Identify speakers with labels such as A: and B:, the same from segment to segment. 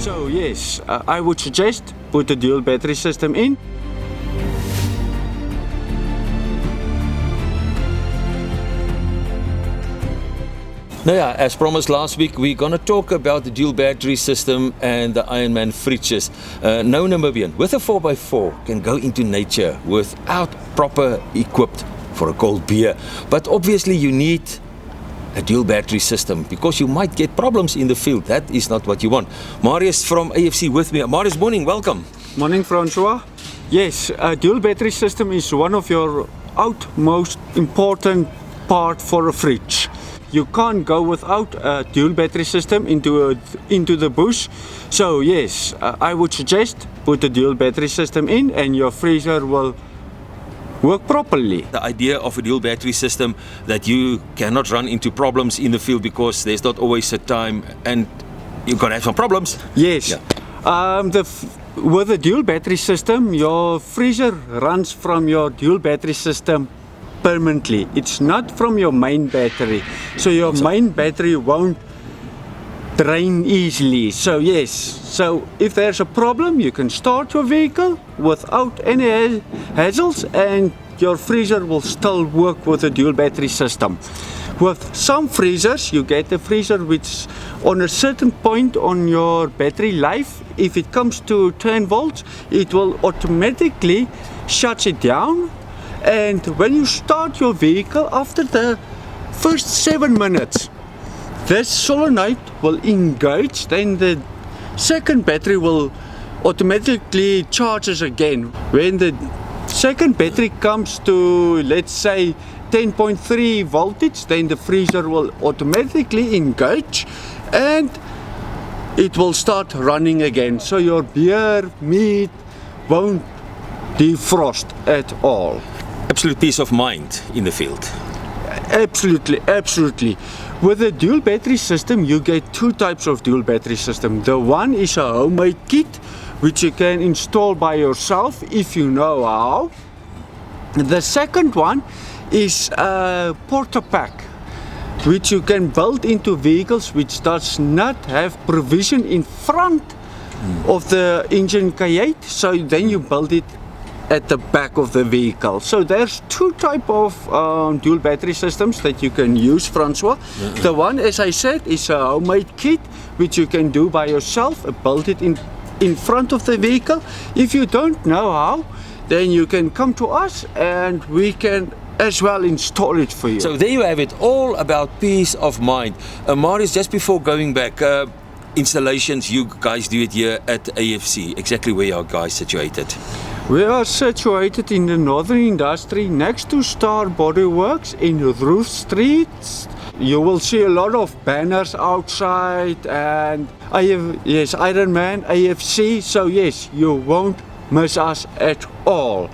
A: So yes, I would suggest put the dual battery system in.
B: Now yeah, as promised last week, we're going to talk about the dual battery system and the Ironman fridges. No Namibian with a 4x4 can go into nature without proper equipped for a cold beer. But obviously you need a dual battery system because you might get problems in the field. That is not what you want. Marius from AFC with me. Marius, morning, welcome.
A: Morning, Francois. Yes, a dual battery system is one of your utmost important part for a fridge. You can't go without a dual battery system into the bush. So yes, I would suggest put a dual battery system in and your freezer will work properly.
B: The idea of a dual battery system that you cannot run into problems in the field because there's not always a time and you're going to have some problems.
A: Yes.
B: Yeah.
A: With a dual battery system, your freezer runs from your dual battery system permanently. It's not from your main battery. So your main battery won't drain easily. So yes, so if there's a problem, you can start your vehicle without any hassles and your freezer will still work with a dual battery system. With some freezers, you get a freezer which on a certain point on your battery life, if it comes to 10 volts, it will automatically shut it down. And when you start your vehicle, after the first 7 minutes, this solenoid will engage, then the second battery will automatically charges again. When the second battery comes to, let's say, 10.3 voltage, then the freezer will automatically engage and it will start running again. So your beer, meat won't defrost at all.
B: Absolute peace of mind in the field.
A: Absolutely, absolutely. With a dual battery system, you get two types of dual battery system. The one is a homemade kit, which you can install by yourself if you know how. The second one is a porta pack, which you can build into vehicles which does not have provision in front of the engine kayak. So then you build it at the back of the vehicle. So there's two type of dual battery systems that you can use, Francois. The one, as I said, is a homemade kit which you can do by yourself, build it in front of the vehicle. If you don't know how, then you can come to us and we can as well install it for you.
B: So there you have it, all about peace of mind. Marius, just before going back, installations, you guys do it here at AFC. Exactly where are you guys situated?
A: We are situated in the Northern Industry next to Star Bodyworks in Roof Street. You will see a lot of banners outside and yes, Ironman, AFC. So yes, you won't miss us at all.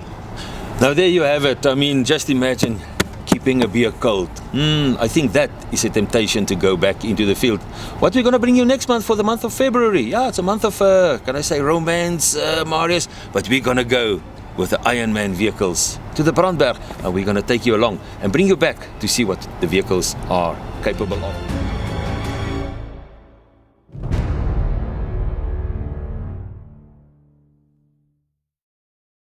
B: Now there you have it. I mean, just imagine keeping a beer cold. I think that is a temptation to go back into the field. What we're going to bring you next month for the month of February? Yeah, it's a month of, can I say, romance, Marius? But we're going to go with the Ironman vehicles to the Brandberg, and we're going to take you along and bring you back to see what the vehicles are capable of.